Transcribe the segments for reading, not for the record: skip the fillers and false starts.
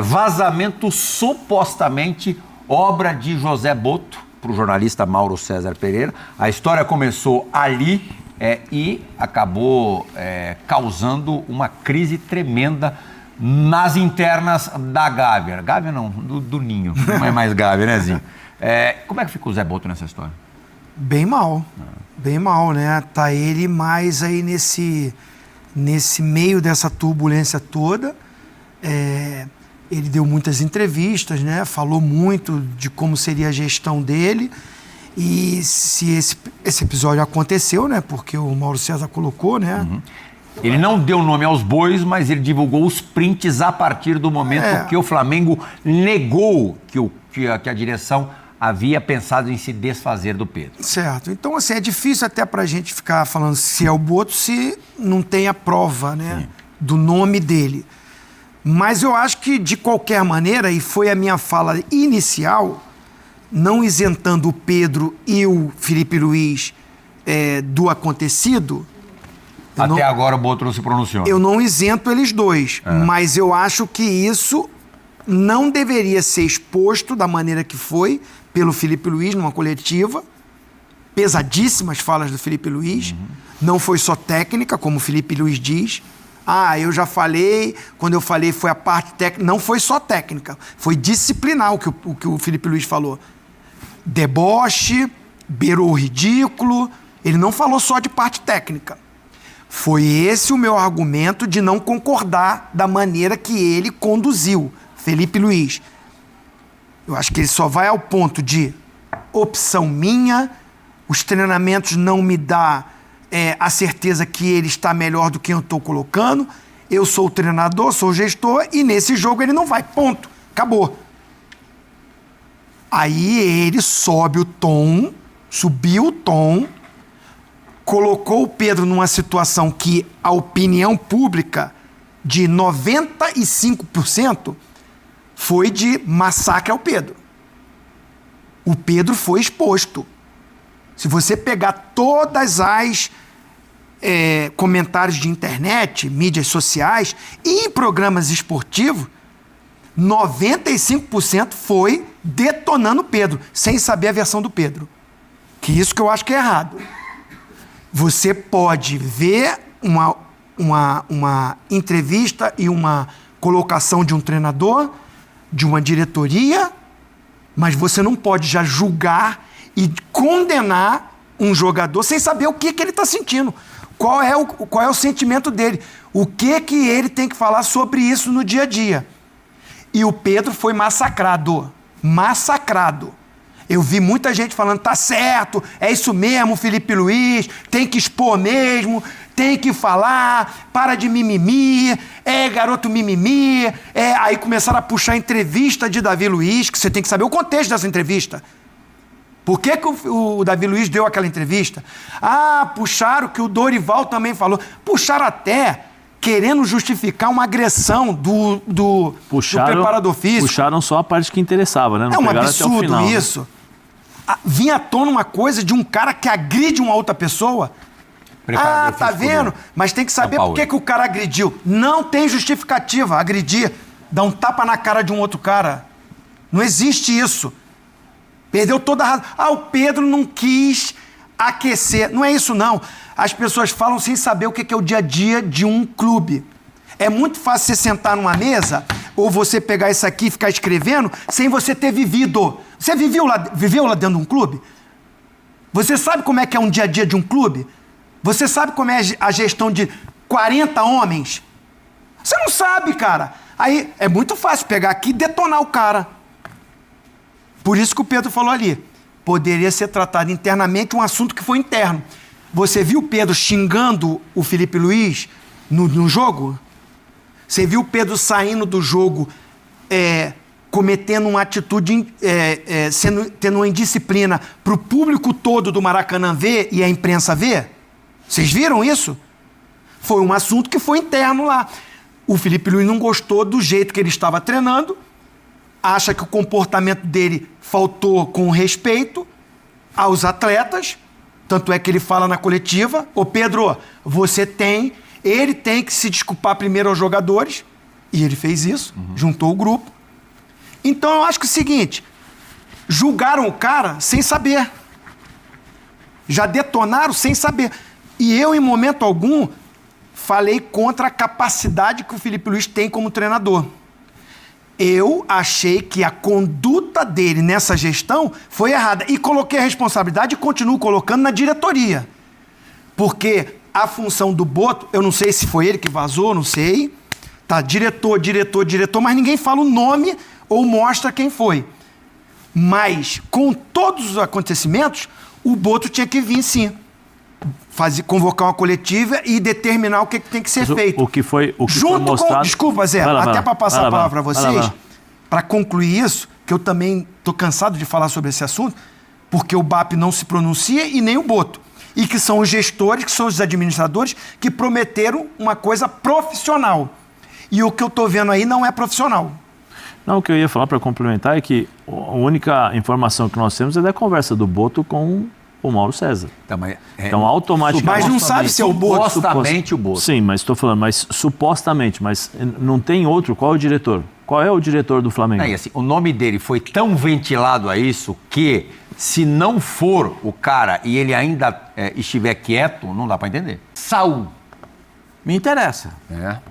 Vazamento supostamente obra de José Botto, para o jornalista Mauro César Pereira. A história começou ali e acabou causando uma crise tremenda nas internas da Gávea. Gávea não, do Ninho, não é mais Gávea, né, Zinho? Como é que fica o Zé Botto nessa história? Bem mal, né? Tá ele mais aí nesse meio dessa turbulência toda. Ele deu muitas entrevistas, né? Falou muito de como seria a gestão dele. E se esse episódio aconteceu, né? Porque o Mauro César colocou, né? Uhum. Ele não deu nome aos bois, mas ele divulgou os prints a partir do momento que o Flamengo negou que a direção havia pensado em se desfazer do Pedro. Certo. Então, assim, é difícil até pra gente ficar falando se é o Botto, se não tem a prova, né? Do nome dele. Mas eu acho que, de qualquer maneira, e foi a minha fala inicial, não isentando o Pedro e o Felipe Luiz do acontecido... Agora o Botto não se pronunciou. Eu não isento eles dois, mas eu acho que isso não deveria ser exposto da maneira que foi pelo Felipe Luiz numa coletiva. Pesadíssimas falas do Felipe Luiz. Não foi só técnica, como o Felipe Luiz diz. Eu já falei, quando eu falei foi a parte técnica. Não foi só técnica, foi disciplinar o que o Felipe Luiz falou. Deboche, beirou o ridículo. Ele não falou só de parte técnica. Foi esse o meu argumento de não concordar da maneira que ele conduziu, Felipe Luiz. Eu acho que ele só vai ao ponto de opção minha, os treinamentos não me dão a certeza que ele está melhor do que eu estou colocando, eu sou o treinador, sou o gestor, e nesse jogo ele não vai, ponto, acabou. Aí ele subiu o tom, colocou o Pedro numa situação que a opinião pública de 95% foi de massacre ao Pedro. O Pedro foi exposto. Se você pegar todas as comentários de internet, mídias sociais e em programas esportivos, 95% foi detonando o Pedro, sem saber a versão do Pedro. Que isso que eu acho que é errado. Você pode ver uma entrevista e uma colocação de um treinador, de uma diretoria, mas você não pode já julgar e condenar um jogador sem saber o que ele está sentindo. Qual é o sentimento dele? O que ele tem que falar sobre isso no dia a dia? E o Pedro foi massacrado. Massacrado. Eu vi muita gente falando, tá certo, é isso mesmo, Felipe Luiz, tem que expor mesmo, tem que falar, para de mimimi, garoto mimimi. Aí começaram a puxar a entrevista de Davi Luiz, que você tem que saber o contexto dessa entrevista. Por que o Davi Luiz deu aquela entrevista? Puxaram que o Dorival também falou. Puxaram até querendo justificar uma agressão do preparador físico. Puxaram só a parte que interessava, né? Não um pegaram absurdo até o final, isso. Né? Vinha à tona uma coisa de um cara que agride uma outra pessoa. Tá vendo? Mas tem que saber por que o cara agrediu. Não tem justificativa. Agredir, dar um tapa na cara de um outro cara. Não existe isso. Perdeu toda a razão. O Pedro não quis aquecer. Não é isso, não. As pessoas falam sem saber o que é o dia a dia de um clube. É muito fácil você sentar numa mesa ou você pegar isso aqui e ficar escrevendo sem você ter vivido. Você viveu lá dentro de um clube? Você sabe como é que é um dia a dia de um clube? Você sabe como é a gestão de 40 homens? Você não sabe, cara. Aí é muito fácil pegar aqui e detonar o cara. Por isso que o Pedro falou ali. Poderia ser tratado internamente um assunto que foi interno. Você viu o Pedro xingando o Felipe Luiz no jogo? Você viu o Pedro saindo do jogo cometendo uma atitude, tendo uma indisciplina para o público todo do Maracanã ver e a imprensa ver? Vocês viram isso? Foi um assunto que foi interno lá. O Felipe Luiz não gostou do jeito que ele estava treinando, acha que o comportamento dele faltou com respeito aos atletas, tanto é que ele fala na coletiva, Pedro, ele tem que se desculpar primeiro aos jogadores, E ele fez isso, juntou o grupo. Então eu acho que é o seguinte, julgaram o cara sem saber. Já detonaram sem saber. E eu, em momento algum, falei contra a capacidade que o Felipe Luiz tem como treinador. Eu achei que a conduta dele nessa gestão foi errada. E coloquei a responsabilidade e continuo colocando na diretoria. Porque a função do Boto, eu não sei se foi ele que vazou, não sei. Tá, diretor, mas ninguém fala o nome ou mostra quem foi. Mas, com todos os acontecimentos, o Boto tinha que vir, sim. Convocar uma coletiva e determinar o que tem que ser feito. O que foi junto mostrado... com... Desculpa, Zé, até para passar a palavra para vocês, para concluir isso, que eu também estou cansado de falar sobre esse assunto, porque o BAP não se pronuncia e nem o Boto. E que são os gestores, que são os administradores, que prometeram uma coisa profissional. E o que eu estou vendo aí não é profissional. Não, o que eu ia falar para complementar é que a única informação que nós temos é da conversa do Boto com o Mauro César. Então, automaticamente... Mas não sabe se é o Boto. Supostamente o Boto. Sim, mas estou falando, mas supostamente, mas não tem outro. Qual é o diretor? Qual é o diretor do Flamengo? Assim, o nome dele foi tão ventilado a isso que, se não for o cara e ele ainda estiver quieto, não dá para entender. Saul. Me interessa.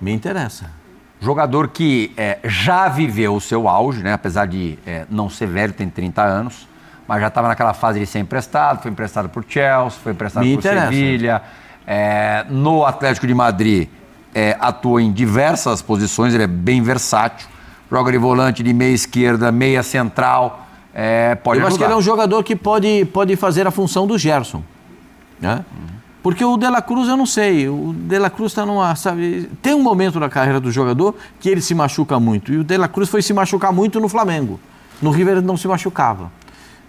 Me interessa. Jogador que já viveu o seu auge, né? Apesar de não ser velho, tem 30 anos, mas já estava naquela fase de ser emprestado, foi emprestado por Chelsea, foi emprestado por Sevilha. No Atlético de Madrid, atua em diversas posições, ele é bem versátil, joga de volante, de meia esquerda, meia central, pode ajudar. Eu acho que ele é um jogador que pode fazer a função do Gerson, né? Porque o De La Cruz, eu não sei, o De La Cruz está numa, sabe, tem um momento na carreira do jogador que ele se machuca muito, e o De La Cruz foi se machucar muito no Flamengo. No River ele não se machucava.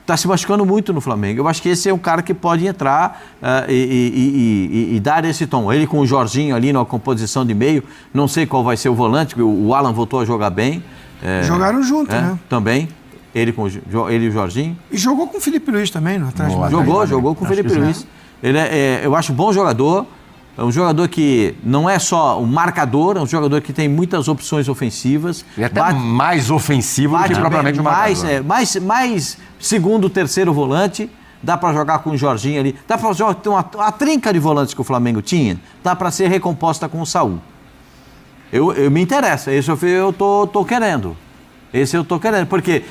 Está se machucando muito no Flamengo. Eu acho que esse é um cara que pode entrar e dar esse tom. Ele com o Jorginho ali na composição de meio, não sei qual vai ser o volante, o Alan voltou a jogar bem. Jogaram junto, né? Também. Ele e o Jorginho. E jogou com o Felipe Luiz também, no Atlético. Jogou com o Felipe Luiz. Ele eu acho bom jogador, é um jogador que não é só um marcador, é um jogador que tem muitas opções ofensivas. Ele é até mais ofensivo do que propriamente o marcador. Mais segundo, terceiro volante, dá para jogar com o Jorginho ali, dá para jogar a trinca de volantes que o Flamengo tinha, dá para ser recomposta com o Saul. Eu me interessa, esse eu tô querendo. Esse eu tô querendo, porque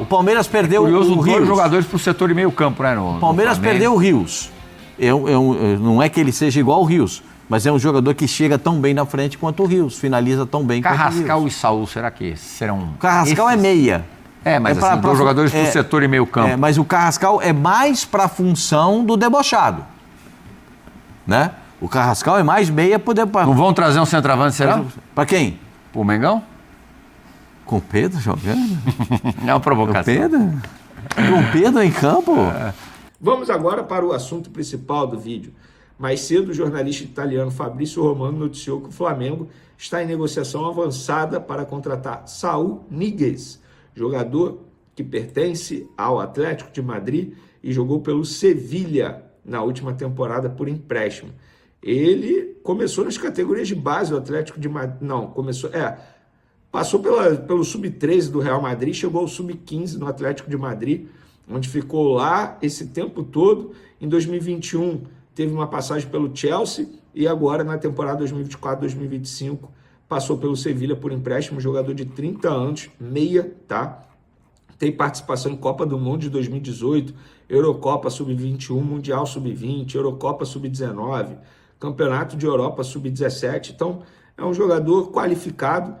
o Palmeiras perdeu curioso, o Rios. Dois jogadores pro setor de meio campo, né? O Palmeiras perdeu o Rios. Não é que ele seja igual ao Rios, mas é um jogador que chega tão bem na frente quanto o Rios, finaliza tão bem quanto o Rios. Carrascal e Saul, será que serão... O Carrascal é meia. Mas assim, dois jogadores pro setor e meio campo. Mas o Carrascal é mais para a função do debochado, né? O Carrascal é mais meia pro debochado. Não vão trazer um centroavante, será? Para quem? Pro Mengão? Com o Pedro jogando? É uma provocação. Com o Pedro em campo? Vamos agora para o assunto principal do vídeo. Mais cedo, o jornalista italiano Fabrício Romano noticiou que o Flamengo está em negociação avançada para contratar Saul Níguez, jogador que pertence ao Atlético de Madrid e jogou pelo Sevilha na última temporada por empréstimo. Ele começou nas categorias de base do Atlético de Madrid. Não, passou pelo Sub-13 do Real Madrid, chegou ao Sub-15 no Atlético de Madrid, onde ficou lá esse tempo todo. Em 2021, teve uma passagem pelo Chelsea e agora, na temporada 2024-2025, passou pelo Sevilha por empréstimo, jogador de 30 anos, meia, tá? Tem participação em Copa do Mundo de 2018, Eurocopa Sub-21, Mundial Sub-20, Eurocopa Sub-19, Campeonato de Europa Sub-17. Então, é um jogador qualificado.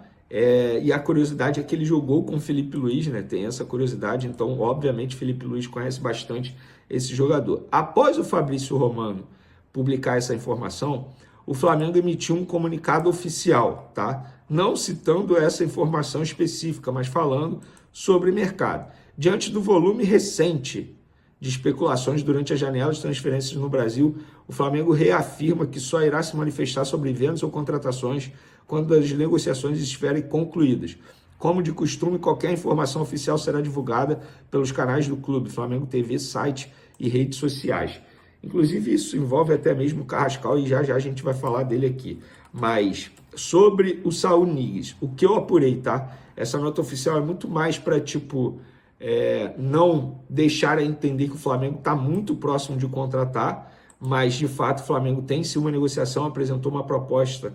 E a curiosidade é que ele jogou com o Felipe Luiz, né? Tem essa curiosidade, então obviamente Felipe Luiz conhece bastante esse jogador. Após o Fabrício Romano publicar essa informação, o Flamengo emitiu um comunicado oficial, tá? Não citando essa informação específica, mas falando sobre mercado. Diante do volume recente de especulações durante a janela de transferências no Brasil, o Flamengo reafirma que só irá se manifestar sobre vendas ou contratações quando as negociações estiverem concluídas. Como de costume, qualquer informação oficial será divulgada pelos canais do clube, Flamengo TV, site e redes sociais. Inclusive, isso envolve até mesmo o Carrascal, e já já a gente vai falar dele aqui. Mas sobre o Saul Niguez, o que eu apurei, tá? Essa nota oficial é muito mais para, tipo, não deixar a entender que o Flamengo está muito próximo de contratar, mas, de fato, o Flamengo tem sim uma negociação, apresentou uma proposta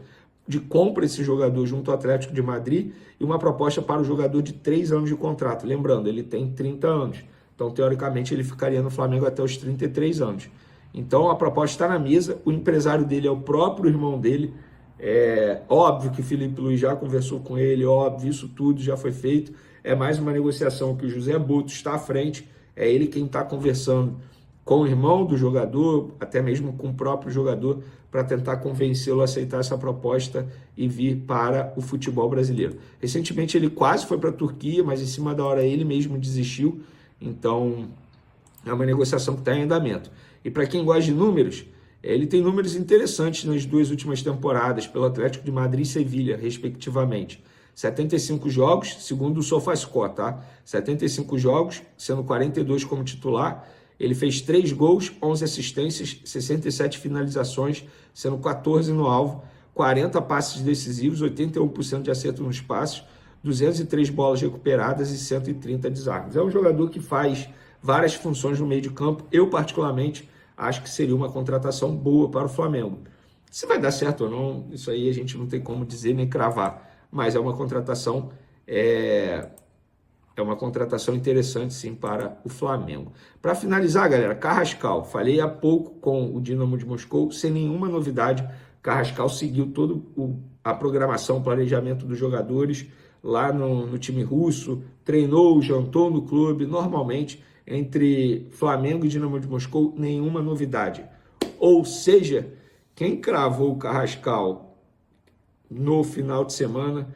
de compra desse jogador junto ao Atlético de Madrid e uma proposta para o jogador de 3 anos de contrato. Lembrando, ele tem 30 anos. Então, teoricamente, ele ficaria no Flamengo até os 33 anos. Então, a proposta está na mesa. O empresário dele é o próprio irmão dele. É óbvio que o Felipe Luiz já conversou com ele, óbvio, isso tudo já foi feito. É mais uma negociação que o José Boto está à frente. É ele quem está conversando com o irmão do jogador, até mesmo com o próprio jogador, para tentar convencê-lo a aceitar essa proposta e vir para o futebol brasileiro. Recentemente ele quase foi para a Turquia, mas em cima da hora ele mesmo desistiu. Então é uma negociação que está em andamento. E para quem gosta de números, ele tem números interessantes nas 2 últimas temporadas pelo Atlético de Madrid e Sevilha, respectivamente. 75 jogos, segundo o SofaScore, tá? 75 jogos, sendo 42 como titular. Ele fez 3 gols, 11 assistências, 67 finalizações, sendo 14 no alvo, 40 passes decisivos, 81% de acerto nos passes, 203 bolas recuperadas e 130 desarmes. É um jogador que faz várias funções no meio de campo. Eu, particularmente, acho que seria uma contratação boa para o Flamengo. Se vai dar certo ou não, isso aí a gente não tem como dizer nem cravar, mas é uma contratação uma contratação interessante, sim, para o Flamengo. Para finalizar, galera, Carrascal. Falei há pouco com o Dinamo de Moscou, sem nenhuma novidade. Carrascal seguiu toda a programação, o planejamento dos jogadores lá no time russo, treinou, jantou no clube, normalmente, entre Flamengo e Dinamo de Moscou, nenhuma novidade. Ou seja, quem cravou o Carrascal no final de semana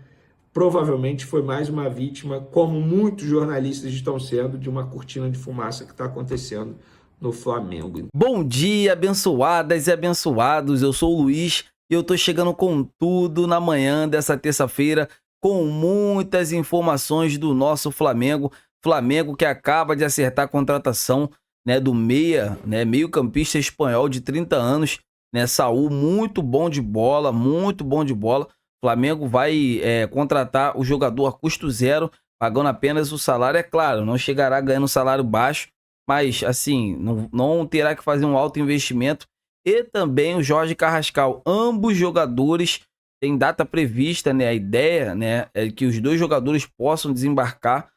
provavelmente foi mais uma vítima, como muitos jornalistas estão sendo, de uma cortina de fumaça que está acontecendo no Flamengo. Bom dia, abençoadas e abençoados. Eu sou o Luiz e eu tô chegando com tudo na manhã dessa terça-feira, com muitas informações do nosso Flamengo. Flamengo que acaba de acertar a contratação, né, do meio-campista espanhol de 30 anos, né, Saul, muito bom de bola, muito bom de bola. Flamengo vai contratar o jogador a custo zero, pagando apenas o salário. É claro, não chegará ganhando um salário baixo, mas assim, não terá que fazer um alto investimento. E também o Jorge Carrascal. Ambos jogadores têm data prevista, né? A ideia, né, é que os 2 jogadores possam desembarcar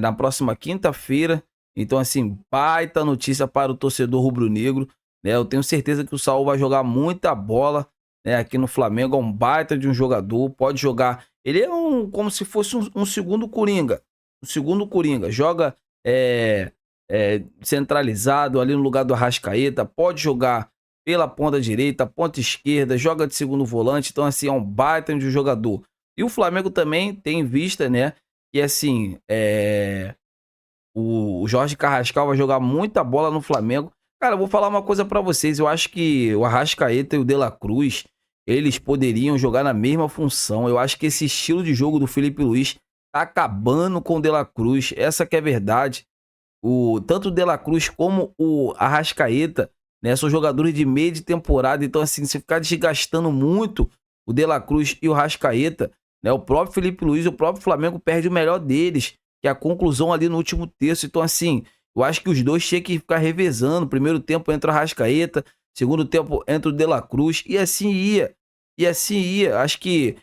na próxima quinta-feira. Então, assim, baita notícia para o torcedor rubro-negro, né? Eu tenho certeza que o Saul vai jogar muita bola, aqui no Flamengo. É um baita de um jogador, pode jogar. Ele é como se fosse um segundo Coringa. Um segundo Coringa. Joga centralizado ali no lugar do Arrascaeta. Pode jogar pela ponta direita, ponta esquerda, joga de segundo volante. Então, assim, é um baita de um jogador. E o Flamengo também tem em vista, né, que assim, o Jorge Carrascal vai jogar muita bola no Flamengo. Cara, eu vou falar uma coisa pra vocês. Eu acho que o Arrascaeta e o De La Cruz, eles poderiam jogar na mesma função. Eu acho que esse estilo de jogo do Felipe Luiz tá acabando com o De La Cruz. Essa que é a verdade. Tanto o De La Cruz como o Arrascaeta, né, são jogadores de meio de temporada. Então, assim, se ficar desgastando muito o De La Cruz e o Arrascaeta, né, o próprio Felipe Luiz e o próprio Flamengo perde o melhor deles, que é a conclusão ali no último terço. Então, assim, eu acho que os dois tinham que ficar revezando. Primeiro tempo entra o Arrascaeta, segundo tempo entra o De La Cruz, e assim ia. E assim ia. Acho que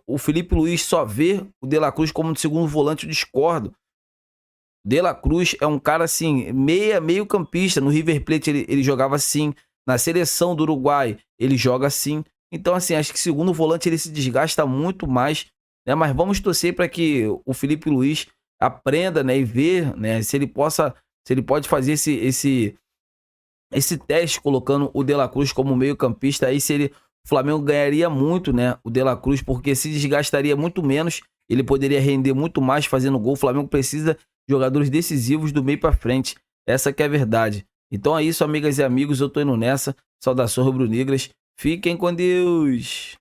o Felipe Luiz só vê o De La Cruz como um segundo volante, eu discordo. De La Cruz é um cara assim, meio campista. No River Plate ele jogava assim. Na seleção do Uruguai ele joga assim. Então, assim, acho que segundo volante ele se desgasta muito mais, né? Mas vamos torcer para que o Felipe Luiz aprenda, né, e ver, né, se ele pode fazer esse teste colocando o De La Cruz como meio campista. Aí o Flamengo ganharia muito, né, o De La Cruz, porque se desgastaria muito menos, ele poderia render muito mais fazendo gol. O Flamengo precisa de jogadores decisivos do meio para frente, essa que é a verdade. Então é isso, amigas e amigos, eu tô indo nessa. Saudações rubro-negras, fiquem com Deus.